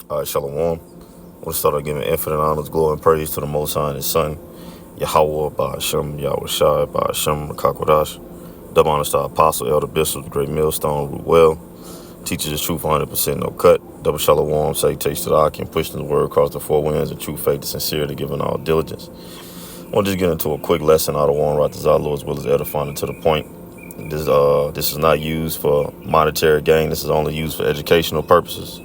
All right, shalom. I want to start out giving infinite honors, glory, and praise to the Most High and His Son, Yahweh, Ba'ashem, Yahweh Shai, Ba'ashem, Makakwadash. Double honors to our apostle, elder bishop, the great millstone, root well, teaches the truth 100%, no cut. Double shalom, salutations to the Akim, pushing the word across the four winds of true faith, the sincerity, giving all diligence. I want to just get into a quick lesson out of one right to our Lord, as well as edifying to the point. This is not used for monetary gain. This is only used for educational purposes.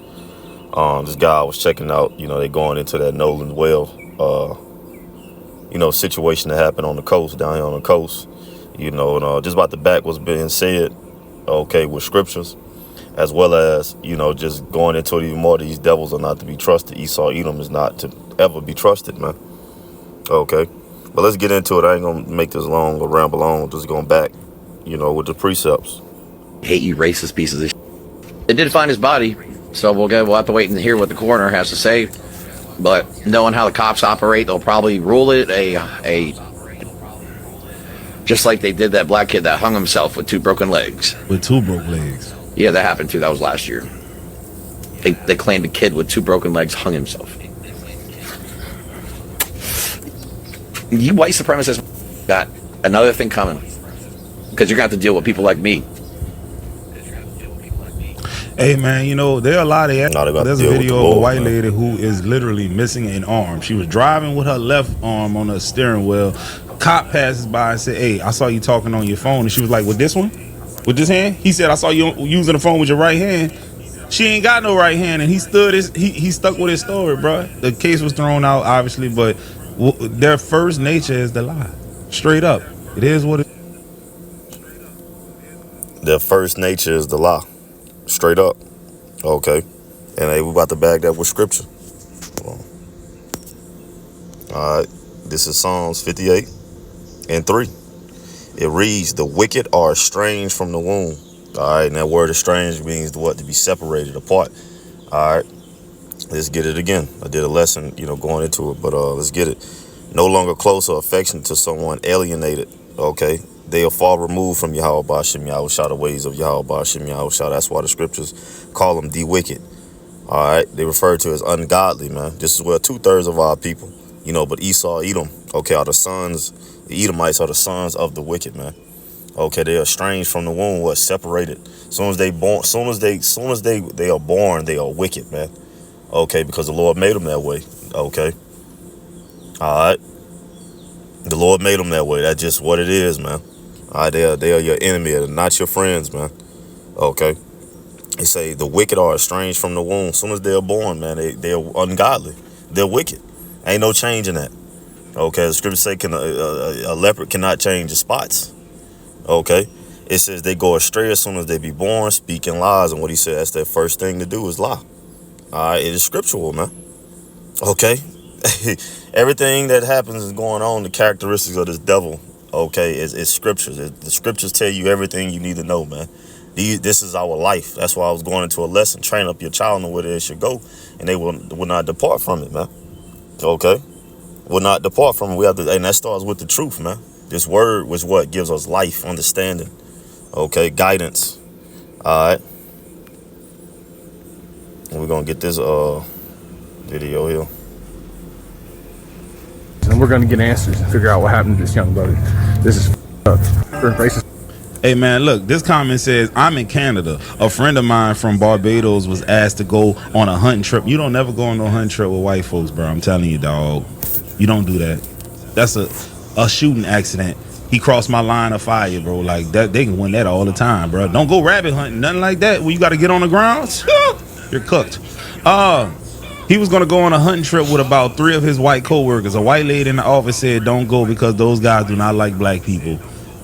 This guy I was checking out, they going into that Nolan well, situation that happened on the coast, down here on the coast, and just about the back was being said, okay, with scriptures, as well as, just going into it even more. These devils are not to be trusted. Esau, Edom is not to ever be trusted, man. Okay. But let's get into it. I ain't going to make this long or ramble on. Just going back, with the precepts. Hate you racist pieces of shit. They did find his body, so we'll have to wait and hear what the coroner has to say. But knowing how the cops operate, they'll probably rule it a just like they did that black kid that hung himself with 2 broken legs. With 2 broke legs. Yeah, that happened too. That was last year. They claimed a kid with 2 broken legs hung himself. You white supremacists got another thing coming, because you're gonna have to deal with people like me. Hey man, there are a lot of there's a video of a white lady who is literally missing an arm. She was driving with her left arm on the steering wheel. Cop passes by and said, "Hey, I saw you talking on your phone." And she was like, "With this one? With this hand?" He said, "I saw you using the phone with your right hand." She ain't got no right hand, and he stuck with his story, bro. The case was thrown out, obviously, but their first nature is the lie. Straight up, it is what it is. Their first nature is the lie. Straight up. Okay. And we about to bag that with scripture. All right. This is Psalms 58:3. It reads, "The wicked are estranged from the womb." All right. And that word estranged means what? To be separated apart. All right. Let's get it again. I did a lesson, going into it, but let's get it. No longer close or affectionate to someone, alienated. Okay. They are far removed from Yahweh Ba'ashem Yahweh Shah, the ways of Yahweh Ba'ashem Yahweh Shah. That's why the scriptures call them the wicked. All right. They refer to as ungodly, man. This is where 2/3 of our people, but Esau, Edom, okay, are the sons, the Edomites are the sons of the wicked, man. Okay, they are estranged from the womb, what? Separated. Soon as they are born, they are wicked, man. Okay, because the Lord made them that way. Okay. All right. The Lord made them that way. That's just what it is, man. All right, they are your enemy. They're not your friends, man. Okay. They say the wicked are estranged from the womb. As soon as they're born, man, they're ungodly. They're wicked. Ain't no change in that. Okay, the scriptures say a leopard cannot change the spots. Okay. It says they go astray as soon as they be born, speaking lies. And what he said, that's their first thing to do is lie. All right, it is scriptural, man. Okay. Everything that happens is going on. The characteristics of this devil, okay, is scriptures. The scriptures tell you everything you need to know, man. This is our life. That's why I was going into a lesson. Train up your child in where they should go, and they will not depart from it, man. Okay, will not depart from it. We have to, and that starts with the truth, man. This word was what gives us life, understanding, okay, guidance. All right, and we're gonna get this video here. And we're going to get answers and figure out what happened to this young brother. This is racist. Hey man, look, this comment says, "I'm in Canada. A friend of mine from Barbados was asked to go on a hunting trip." You don't never go on no hunting trip with white folks, bro. I'm telling you, dog. You don't do that. That's a shooting accident. He crossed my line of fire, bro. Like that, they can win that all the time, bro. Don't go rabbit hunting, nothing like that. When you got to get on the ground, you're cooked. He was going to go on a hunting trip with about 3 of his white co-workers. A white lady in the office said, "Don't go because those guys do not like black people."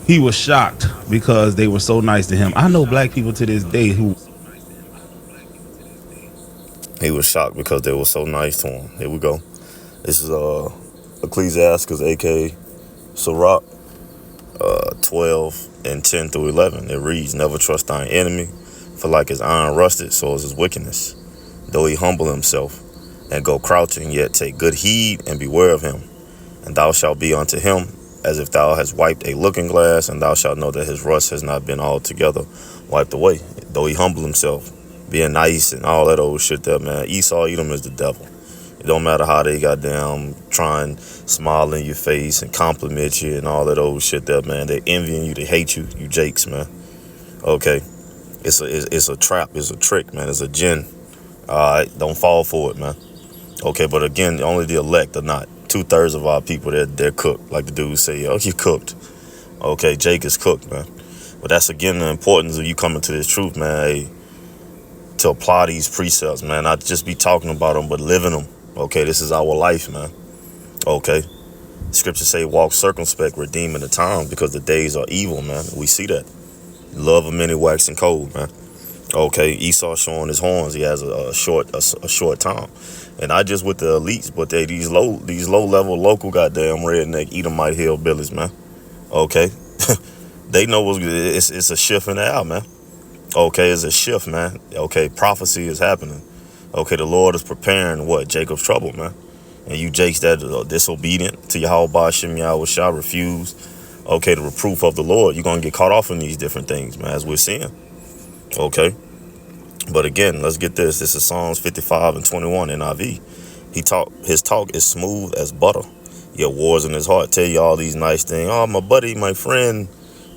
He was shocked because they were so nice to him. I know black people to this day who... He was shocked because they were so nice to him. Here we go. This is Ecclesiastes, a.k.a. Sirach, 12:10-11. It reads, "Never trust thine enemy, for like his iron rusted, so is his wickedness. Though he humble himself and go crouching, yet take good heed and beware of him. And thou shalt be unto him as if thou hast wiped a looking glass, and thou shalt know that his rust has not been altogether wiped away. Though he humble himself, being nice and all that old shit there, man. Esau, Edom is the devil. It don't matter how they goddamn try and smile in your face and compliment you and all that old shit there, man. They envying you, they hate you, you jakes, man. Okay, it's a trap, it's a trick, man. It's a gin. All right, don't fall for it, man. Okay, but again, only the elect are not. 2/3 of our people, they're cooked, like the dude say. Oh, you cooked. Okay, Jake is cooked, man. But that's again the importance of you coming to this truth, man. Hey, to apply these precepts, man. Not just be talking about them, but living them. Okay, this is our life, man. Okay, scripture say walk circumspect, redeeming the time, because the days are evil, man. We see that. Love of many waxing cold, man. Okay, Esau showing his horns. He has a short time, and not just with the elites, but these low level local goddamn redneck Edomite hillbillies, man. Okay, they know it's a shift in the air, man. Okay, it's a shift, man. Okay, prophecy is happening. Okay, the Lord is preparing what? Jacob's trouble, man. And you jakes that are disobedient to Yahweh Shem Yahweh shall refuse, okay, the reproof of the Lord, you're going to get caught off in these different things, man, as we're seeing. Okay. But again, let's get this. This is Psalms 55:21 NIV. His talk is smooth as butter. Yet wars in his heart. Tell you all these nice things. Oh, my buddy, my friend,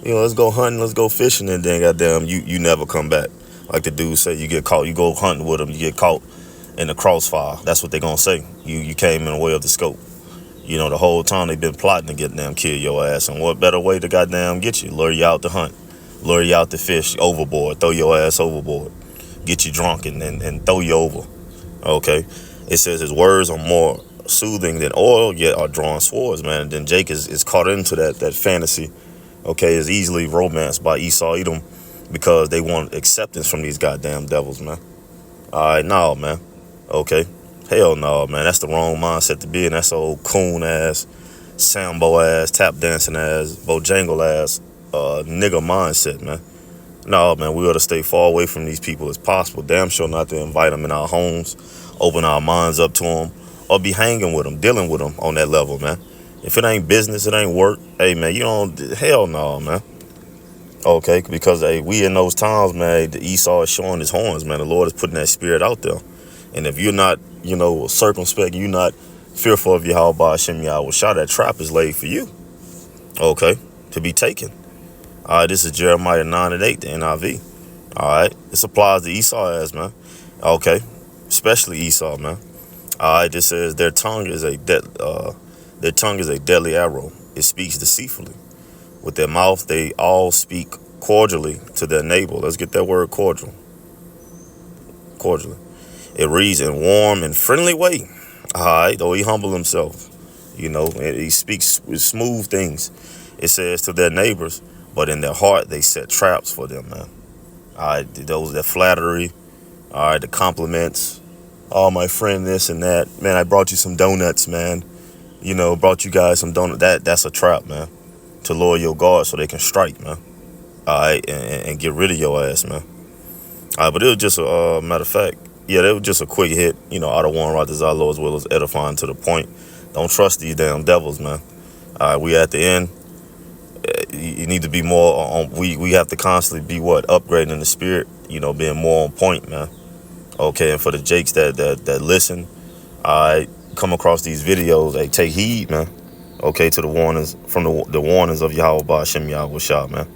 let's go hunting, let's go fishing, and then goddamn, you never come back. Like the dude said, you get caught, you go hunting with them, you get caught in the crossfire. That's what they gonna say. You came in the way of the scope. The whole time they've been plotting to get damn kill your ass. And what better way to goddamn get you? Lure you out to hunt, lure you out to fish, overboard, throw your ass overboard, get you drunk and throw you over. Okay, it says his words are more soothing than oil, yet are drawn swords, man. And then Jake is caught into that fantasy. Okay, is easily romanced by Esau Edom because they want acceptance from these goddamn devils, man. All right, no, man. Okay, hell no, man. That's the wrong mindset to be in. That's old coon ass, sambo ass, tap dancing ass, bojangle ass, nigga mindset, man. No, man, we ought to stay far away from these people as possible. Damn sure not to invite them in our homes, open our minds up to them, or be hanging with them, dealing with them on that level, man. If it ain't business, it ain't work. Hey, man, hell no, man. Okay, because hey, we in those times, man, the Esau is showing his horns, man. The Lord is putting that spirit out there. And if you're not, circumspect, you're not fearful of Yahweh Hashem Yahweh Shah, that trap is laid for you. Okay, to be taken. All right, this is Jeremiah 9:8, the NIV. All right, this applies to Esau as, man. Okay, especially Esau, man. All right, this says their tongue is a deadly arrow. It speaks deceitfully. With their mouth, they all speak cordially to their neighbor. Let's get that word cordial. Cordially. It reads in warm and friendly way. All right, though he humble himself, and he speaks with smooth things. It says to their neighbors, but in their heart they set traps for them, man. All right, that flattery. All right, the compliments. Oh, my friend, this and that. Man, I brought you some donuts, man. Brought you guys some donuts. That's a trap, man. To lower your guard so they can strike, man. All right, and get rid of your ass, man. All right, but it was just a matter of fact. Yeah, it was just a quick hit. Out of one right desire, Lord, as well as edifying to the point. Don't trust these damn devils, man. All right, we at the end. You need to be more on. We have to constantly be upgrading in the spirit. Being more on point, man. Okay, and for the jakes that listen, I come across these videos. Hey, take heed, man. Okay, to the warnings from the warnings of Yahweh Shem Yahweh Shah, man.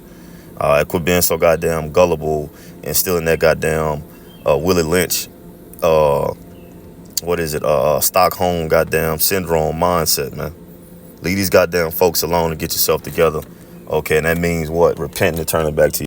I quit being so goddamn gullible and still in that goddamn Willie Lynch, Stockholm goddamn syndrome mindset, man. Leave these goddamn folks alone and get yourself together. Okay, and that means what? Repenting and turning back to